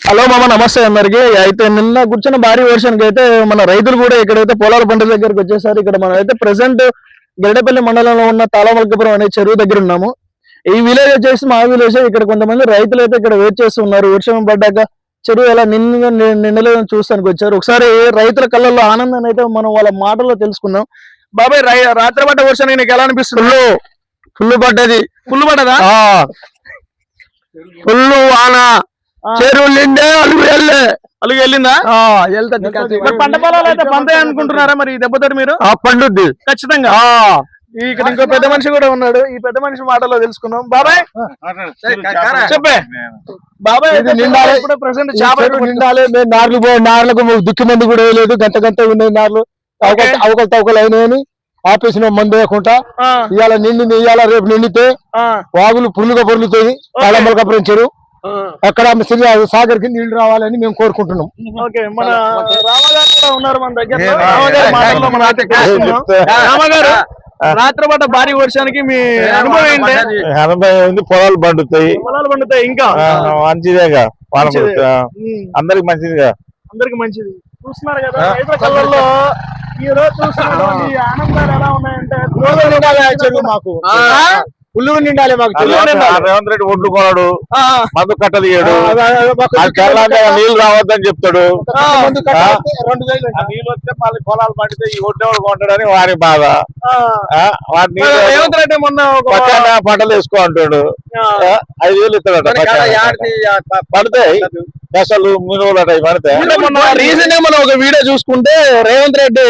Hello మామ, నమస్తే అందరికి. అయితే నిన్న కూర్చున్న భారీ వర్షానికి అయితే మన రైతులు కూడా ఇక్కడైతే పొలాల పంట దగ్గరికి వచ్చేసారు. ఇక్కడ మనం అయితే ప్రెసెంట్ గరిడపల్లి మండలంలో ఉన్న తాళమల్కపురం అనే చెరువు దగ్గర ఉన్నాము. ఈ విలేజ్ వచ్చేసి మా విలేజ్. ఇక్కడ కొంతమంది రైతులు అయితే ఇక్కడ వెయిట్ చేస్తున్నారు. వర్షం పడ్డాక చెరువు ఎలా నిండలేదని చూస్తానికి వచ్చారు. ఒకసారి రైతుల కళ్ళల్లో ఆనందాన్ని అయితే మనం వాళ్ళ మాటల్లో తెలుసుకుందాం. బాబాయ్, రాత్రి పడ్డ వర్షానికి నీకు ఎలా అనిపిస్తుంది? ఫుల్ పడ్డది. ఫుల్ పడ్డదా? ఫుల్ వాన, చెరువు నిండే అలుగు వెళ్ళిందా? పంట పొలాలు అయితే పంతాయి అనుకుంటున్నారా మరి ఈ దెబ్బతోటి మీరు? పండుద్ది ఖచ్చితంగా. ఇక్కడ ఇంకో పెద్ద మనిషి కూడా ఉన్నాడు. ఈ పెద్ద మనిషి మాటలో తెలుసుకుందాం. బాబాయ్ చెప్పే. బాబాయ్ ప్రెసెంట్ నిండాలి. మేము నార్లకు దుక్కి మంది కూడా వేయలేదు. గంట ఉన్నాయి నార్లు. అవకలు తవకలు అయినాయని ఆపేసిన మందు వేయకుండా ఇవాళ నిండింది. ఇవాళ రేపు నిండితే వాగులు పుల్లుగా పొర్లుతాయి. తాళమల్కపురం చెరువు అక్కడ సాగర్ కి నీళ్లు రావాలని మేము కోరుకుంటున్నాం. మన రామగారు కూడా ఉన్నారు మన దగ్గర. రామగారు, రాత్రి పడ్డ భారీ వర్షానికి మీ అనుభవం ఏంటి? అనుభవం పొలాలు పండుతాయి. ఇంకా మంచిదేగా, అందరికి మంచిదిగా. అందరికి మంచిది. చూస్తున్నారు కదా రైతుల కళ్ళల్లో ఈ రోజు చూస్తున్నారు. ఈ ఆనందాలు ఎలా ఉన్నాయంటే చెరువు మాకు పుల్లు నిండాలి. మాకు రేవంత్ రెడ్డి ఒడ్లు కొనడు, మందు కట్టలియాడు, నీళ్లు రావద్దని చెప్తాడు. నీళ్ళు వస్తే మళ్ళీ పొలాలు పండితే ఈ ఒడ్డేవాడు కొంటాడని వారి బాధ. రేవంత్ రెడ్డి మొన్న పంటలు వేసుకో అంటాడు. 5,000 ఇస్తాడట. పడతాయి పెసలు, మినువులు అట పడతాయి. రీసెంట్ మనం ఒక వీడియో చూసుకుంటే రేవంత్ రెడ్డి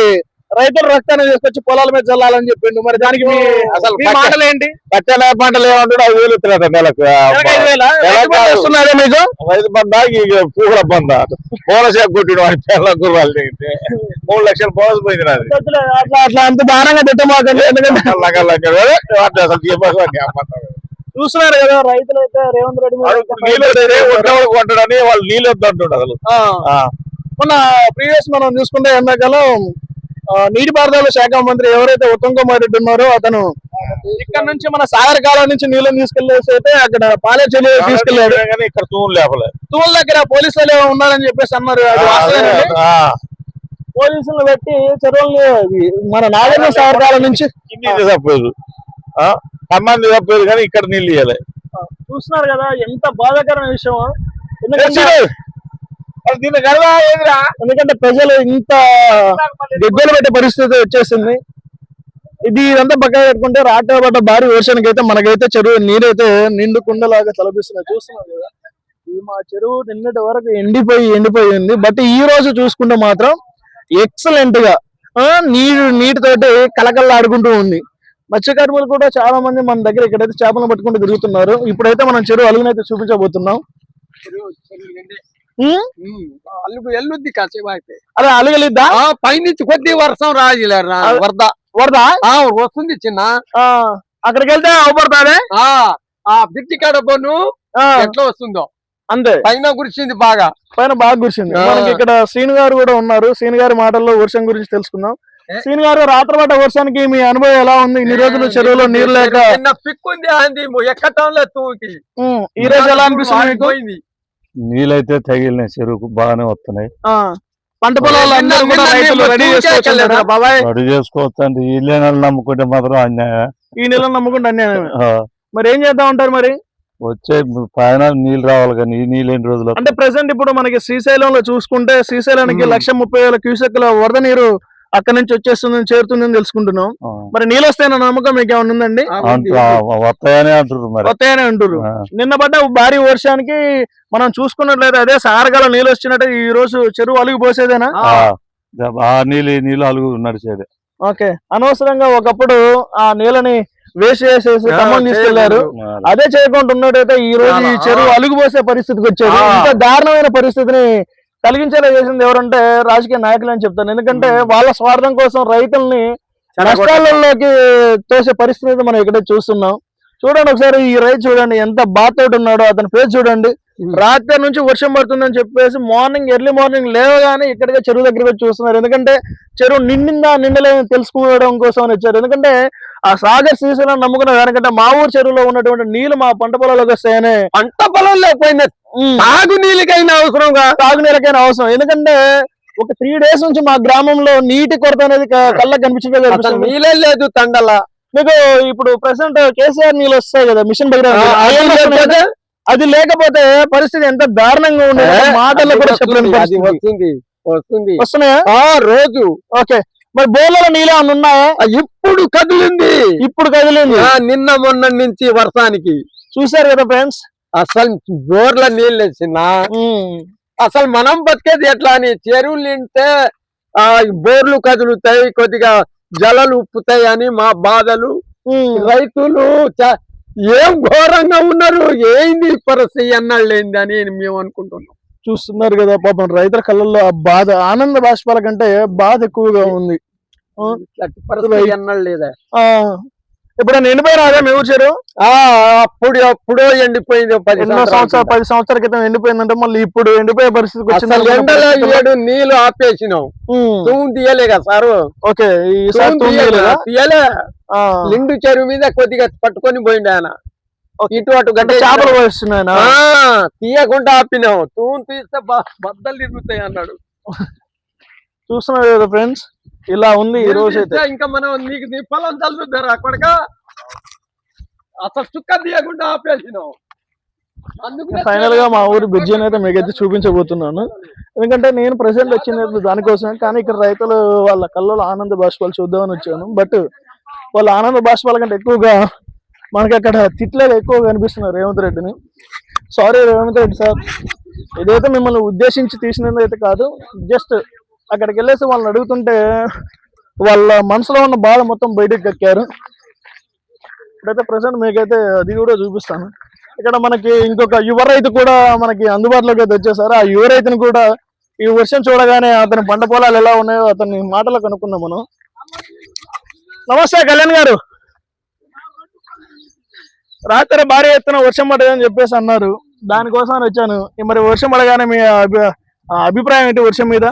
రైతులు రక్తాన్ని తీసుకొచ్చి పొలాల మీద చల్లాలని చెప్పిండు. మరి దానికి అసలు మాటలు ఏంటి? పచ్చల పంటలు ఏమంటాడు? 5,000 ఇస్తాడట నెలకు. మీకు రైతు బందా, పూల బందా, పూలసేపు కొట్టిన వాడి పిల్లల గుర్రాలు 3 లక్షలు బోనస్ పోయింది. అట్లా అంత దారుణంగా తిట్టమాకండి. చూస్తున్నారు కదా రైతులు అయితే రేవంత్ రెడ్డి నీళ్ళు కొంటాడని వాళ్ళు నీళ్ళు వద్దంటాడు. అసలు మొన్న ప్రీవియస్ మనం చూసుకుంటే ఎండాకాలం నీటిపారుదల శాఖ మంత్రి ఎవరైతే ఉత్తమ్ కుమార్ రెడ్డి ఉన్నారో అతను ఇక్కడ నుంచి మన సాగర్ కాలం నుంచి నీళ్ళని తీసుకెళ్లేసి అయితే అక్కడ పాలే చెరువు తీసుకెళ్లాడు. కానీ ఇక్కడ తూముల దగ్గర పోలీసులు ఉన్నారని చెప్పేసి అన్నారు. పోలీసులు పెట్టి చెరువుల్ని మన నాగరిక సాగర్ కాలం నుంచి తప్పలేదు, సంబంధి తప్పలేదు, కానీ ఇక్కడ నీళ్ళు ఇవ్వాలి. చూస్తున్నారు కదా ఎంత బాధాకరమైన విషయం. ఎందుకంటే ప్రజలు ఇంత దిబ్బలు పెట్టే పరిస్థితి వచ్చేసింది. ఇదంతా పక్కన పెట్టుకుంటే రాత్రి పడ్డ భారీ వర్షానికి అయితే మనకైతే చెరువు నీరైతే నిండు కుండలాగా తలపిస్తున్నాయి. చూస్తున్నాం కదా, ఈ మా చెరువు నిన్నటి వరకు ఎండిపోయింది. బట్ ఈ రోజు చూసుకుంటే మాత్రం ఎక్సలెంట్ గా నీటితోటి కలకల్లాడుకుంటూ ఉంది. మత్స్యకారులు కూడా చాలా మంది మన దగ్గర ఇక్కడైతే చేపలు పట్టుకుంటూ తిరుగుతున్నారు. ఇప్పుడైతే మనం చెరువు అలుగునైతే చూపించబోతున్నాం. అల్లుగు ఎల్లుద్ది కాసేపు అయితే అదే అలుగలిద్దా? పైనుంచి కొద్ది వర్షం రాజులే వరద వస్తుంది చిన్న. అక్కడికి వెళ్తే అవపడతానే బిట్టి కాడ పోను ఎట్లా వస్తుందో అంతే. పైన కురిసింది, పైన బాగా కురిసింది. మనకి ఇక్కడ శ్రీను గారు కూడా ఉన్నారు. శ్రీను గారి మాటల్లో వర్షం గురించి తెలుసుకుందాం. శ్రీను గారు, రాత్రి పడ్డ వర్షానికి మీ అనుభవం ఎలా ఉంది? ఇన్ని రోజులు చెరువులో నీరు లేక పిక్కుంది ఎక్కటంలో తూకి. ఈ రోజు ఎలా అనిపిస్తుంది? నీళ్ళైతే తగిలినాయి, చెరువుకు బాగానే వస్తున్నాయి. పంట పొలాలు రెడీ చేసుకోవచ్చు అండి. ఈ నెలలు నమ్ముకుంటే మాత్రం అన్యాయం. ఈ నెలను నమ్ముకుంటే అన్యాయం. మరి ఏం చేద్దాం అంటారు? మరి వచ్చే పైన నీళ్ళు రావాలి, కానీ ఈ నీళ్ళు ఎన్ని రోజులు? అంటే ప్రెసెంట్ ఇప్పుడు మనకి శ్రీశైలంలో చూసుకుంటే శ్రీశైలానికి 130,000 క్యూసెక్ల వరద నీరు అక్కడ నుంచి వచ్చేస్తుందని చేరుతుందని తెలుసుకుంటున్నాం. మరి నీళ్ళు వస్తాయన్న నమ్మకం మీకు ఏమైనా ఉందండి? వస్తాయనే అంటారు. నిన్న పడ్డ భారీ వర్షానికి మనం చూసుకున్నట్లయితే అదే సాగరకాల నీళ్ళు వచ్చినట్టు ఈ రోజు చెరువు అలుగు పోసేదేనా? ఆ నీళ్ళు అలుగు నడిచేదే. ఓకే, అనవసరంగా ఒకప్పుడు ఆ నీళ్ళని వేస్ట్ చేసేసి ఖమ్మం తీసుకెళ్లారు. అదే చేయకుండా ఉన్నట్టయితే ఈ రోజు ఈ చెరువు అలుగు పోసే పరిస్థితికి వచ్చేది. ఇంత దారుణమైన పరిస్థితిని కలిగించేలా చేసింది ఎవరంటే రాజకీయ నాయకులు అని చెప్తాను. ఎందుకంటే వాళ్ళ స్వార్థం కోసం రైతుల్ని నష్టాలలోకి తోసే పరిస్థితి మనం ఇక్కడ చూస్తున్నాం. చూడండి ఒకసారి, ఈ రైతు చూడండి ఎంత బాధతోటి ఉన్నాడో. అతని ఫేస్ చూడండి. రాత్రి నుంచి వర్షం పడుతుందని చెప్పేసి ఎర్లీ మార్నింగ్ లేవగానే ఇక్కడికే చెరువు దగ్గరికి వచ్చి చూస్తున్నారు. ఎందుకంటే చెరువు నిండిందా నిండలేదని తెలుసుకోవడం కోసం వచ్చారు. ఎందుకంటే ఆ సాగర్ శ్రీశైలం నమ్ముకున్న దానికంటే మా ఊరు చెరువులో ఉన్నటువంటి నీళ్లు మా పంట పొలాలకు వస్తాయని పంట పొలం లేకపోయినా తాగునీళ్ళకైనా అవసరంగా తాగునీళ్ళకైనా అవసరం. ఎందుకంటే ఒక 3 days నుంచి మా గ్రామంలో నీటి కొరత అనేది కళ్ళకు కనిపించలేదు. నీళ్ళే లేదు తండల. మీకు ఇప్పుడు ప్రెసెంట్ కేసీఆర్ నీళ్ళు వస్తాయి కదా మిషన్ దగ్గర, అది లేకపోతే పరిస్థితి ఎంత దారుణంగా ఉండేది మాటల్లో కూడా చెప్పలేదు. వస్తున్నాయా రోజు? ఓకే, మరి బోర్లలో నీళ్ళు ఏమన్నా ఉన్నాయా? ఇప్పుడు కదిలింది. నిన్న మొన్న నుంచి వర్షానికి చూసారు కదా ఫ్రెండ్స్, అసలు బోర్ల నీళ్ళు వేసిన అసలు మనం బతికేది ఎట్లా అని. చెరువులు నింటే బోర్లు కదులుతాయి, కొద్దిగా జలాలు ఉప్పుతాయి అని మా బాధలు. రైతులు ఏం ఘోరంగా ఉన్నారు, ఏంది పరిస్థితి అన్నాళ్ళు ఏంది అని మేము అనుకుంటున్నాం. చూస్తున్నారు కదా పాపం రైతుల కళ్ళల్లో ఆ బాధ, ఆనంద బాష్పాల కంటే బాధ ఎక్కువగా ఉంది. అన్నాళ్ళు లేదా ఎప్పుడైనా ఎండిపోయినా మీ ఊరు చెరువు? అప్పుడో ఎండిపోయింది. 10 సంవత్సరాల క్రితం ఎండిపోయిందంటే మళ్ళీ ఇప్పుడు ఎండిపోయే పరిస్థితికి వచ్చింది. ఎండలో 7 నీళ్లు ఆపేసినాం, తూము తీయలే కదా సారు. ఓకే, తీయలే. లిండు చెరువు మీద కొద్దిగా పట్టుకొని పోయింది ఆయన. ఇటు అటు గంట చేపలు వస్తున్నాయన తీయకుండా ఆపినాం. తూము తీస్తే బద్దలు తిరుగుతాయి అన్నాడు. చూస్తున్నారు కదా ఫ్రెండ్స్, ఇలా ఉంది ఈ రోజు అయితే. ఇంకా మనం నీకు నీ పొలం చల్లుతారా అక్కడిక, అసలు చుక్క తీయకుండా ఆపేసినాం. ఫైనల్ గా మా ఊరు బ్రిడ్జిని అయితే మీకైతే చూపించబోతున్నాను. ఎందుకంటే నేను ప్రెసెంట్ వచ్చింది దానికోసమే, కానీ ఇక్కడ రైతులు వాళ్ళ కళ్ళలో ఆనంద బాష్పాలు చూద్దామని వచ్చాను. బట్ వాళ్ళ ఆనంద బాష్పాల కంటే ఎక్కువగా మనకి అక్కడ తిట్లేదు ఎక్కువగా కనిపిస్తున్నారు రేవంత్ రెడ్డిని. సారీ రేవంత్ రెడ్డి సార్, ఇదైతే మిమ్మల్ని ఉద్దేశించి తీసినది అయితే కాదు. జస్ట్ అక్కడికి వెళ్ళేసి వాళ్ళని అడుగుతుంటే వాళ్ళ మనసులో ఉన్న బాధ మొత్తం బయటకు కక్కారు. ఇప్పుడైతే ప్రెసెంట్ మీకైతే అది కూడా చూపిస్తాను. ఇక్కడ మనకి ఇంకొక యువ రైతు కూడా మనకి అందుబాటులోకి అయితే వచ్చేసారు. ఆ యువ రైతుని కూడా ఈ వర్షం చూడగానే అతని పంట పొలాలు ఎలా ఉన్నాయో అతని మాటలో కనుక్కున్నాం మనం. నమస్తే కళ్యాణ్ గారు, రాత్రి భారీ ఎత్తున వర్షం పడదని చెప్పేసి అన్నారు, దానికోసం వచ్చాను. మరి వర్షం పడగానే మీ అభిప్రాయం ఏంటి వర్షం మీద?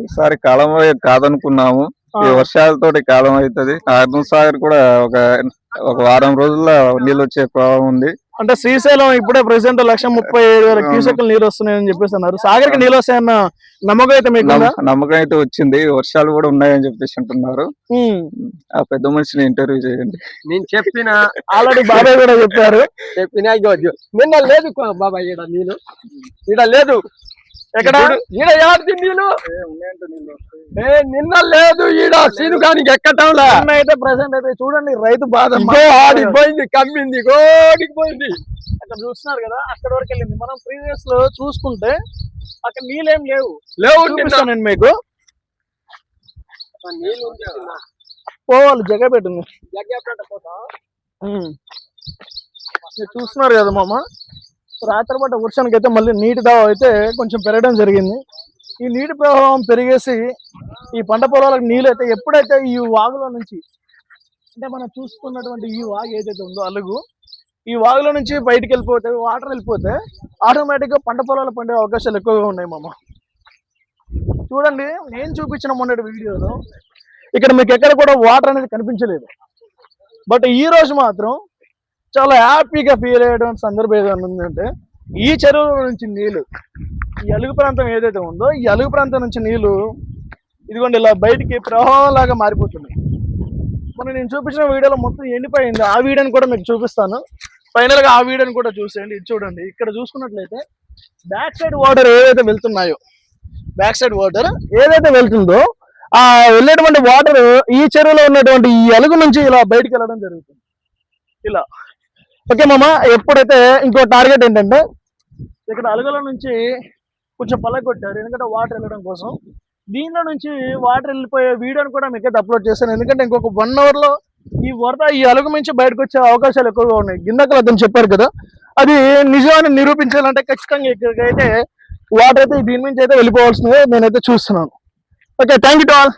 ఈసారి కాలం కాదనుకున్నాము, ఈ వర్షాలతోటి కాలం అవుతుంది. అర్జున్ సాగర్ కూడా ఒక వారం రోజుల్లో నీళ్ళు వచ్చే ప్రభావం ఉంది. అంటే శ్రీశైలం ఇప్పుడే ప్రెసెంట్ 1,37,000 క్యూసెక్లు నీళ్ళు వస్తున్నాయని చెప్పేసి అన్నారు. సాగర్ కి నీళ్ళు వస్తాయన్న నమ్మకం అయితే మీకు? నమ్మకం అయితే వచ్చింది, వర్షాలు కూడా ఉన్నాయని చెప్పేసి అంటున్నారు. ఆ పెద్ద మనిషిని ఇంటర్వ్యూ చేయండి. నేను చెప్పిన ఆల్రెడీ బాబాయ్ కూడా చెప్పారు. చెప్పినా నిన్న లేదు బాబాయ్, ఈడ నీళ్ళు ఈడ లేదు. ఎక్కడ ఈడ యాడి నీళ్ళు నిన్న లేదు ఈడ సీనుగానికి ఎక్కటంలా. అయితే ప్రెసెంట్ అయితే చూడండి రైతు బాధ ఆడిపోయింది, కమ్మింది, గోడికి పోయింది. అక్కడ చూస్తున్నారు కదా, అక్కడ వరకు వెళ్ళింది. మనం ప్రీవియస్ లో చూసుకుంటే అక్కడ నీళ్ళేం లేవు. చూపిస్తాను నేను మీకు. పోవాలి జగపేట చూస్తున్నారు కదా మామ. రాత్రి పడ్డ వర్షానికి అయితే మళ్ళీ నీటి దావ అయితే కొంచెం పెరగడం జరిగింది. ఈ నీటి ప్రవాహం పెరిగేసి ఈ పంట పొలాలకు నీళ్ళు అయితే ఎప్పుడైతే ఈ వాగులో నుంచి, అంటే మనం చూసుకున్నటువంటి ఈ వాగు ఏదైతే ఉందో అలుగు, ఈ వాగులో నుంచి బయటికి వెళ్ళిపోతే వాటర్ వెళ్ళిపోతే ఆటోమేటిక్ గా పంట పొలాలు పండే అవకాశాలు ఎక్కువగా ఉన్నాయి మామ. చూడండి, నేను చూపించిన మొన్నటి వీడియోలో ఇక్కడ మీకు ఎక్కడ కూడా వాటర్ అనేది కనిపించలేదు. బట్ ఈ రోజు మాత్రం చాలా హ్యాపీగా ఫీల్ అయ్యేటువంటి సందర్భం ఏదైనా ఉందంటే, ఈ చెరువు నుంచి నీళ్లు ఈ అలుగు ప్రాంతం ఏదైతే ఉందో ఈ అలుగు ప్రాంతం నుంచి నీళ్లు ఇదిగోండి ఇలా బయటికి ప్రవాహంలాగా మారిపోతున్నాయి. మనం నేను చూపించిన వీడియోలో మొత్తం ఎండిపోయింది. ఆ వీడియోని కూడా మీకు చూపిస్తాను. ఫైనల్ గా ఆ వీడియోని కూడా చూసేయండి. ఇది చూడండి, ఇక్కడ చూసుకున్నట్లయితే బ్యాక్ సైడ్ వాటర్ ఏదైతే వెళ్తున్నాయో, బ్యాక్ సైడ్ వాటర్ ఏదైతే వెళ్తుందో ఆ వెళ్ళేటువంటి వాటర్ ఈ చెరువులో ఉన్నటువంటి ఈ అలుగు నుంచి ఇలా బయటికి వెళ్ళడం జరుగుతుంది ఇలా. ఓకే మామ, ఎప్పుడైతే ఇంకో టార్గెట్ ఏంటంటే ఇక్కడ అలుగుల నుంచి కొంచెం పలగొట్టారు, ఎందుకంటే వాటర్ వెళ్ళడం కోసం. దీనిలో నుంచి వాటర్ వెళ్ళిపోయే వీడియోని కూడా మీకైతే అప్లోడ్ చేశాను. ఎందుకంటే ఇంకొక 1 hour లో ఈ వరద ఈ అలుగు నుంచి బయటకు వచ్చే అవకాశాలు ఎక్కువగా ఉన్నాయి. గిందకలు అతను చెప్పారు కదా, అది నిజాన్ని నిరూపించాలంటే ఖచ్చితంగా ఇక్కడికైతే వాటర్ అయితే దీని నుంచి అయితే వెళ్ళిపోవాల్సిందే నేనైతే చూస్తున్నాను. Okay, thank you to all.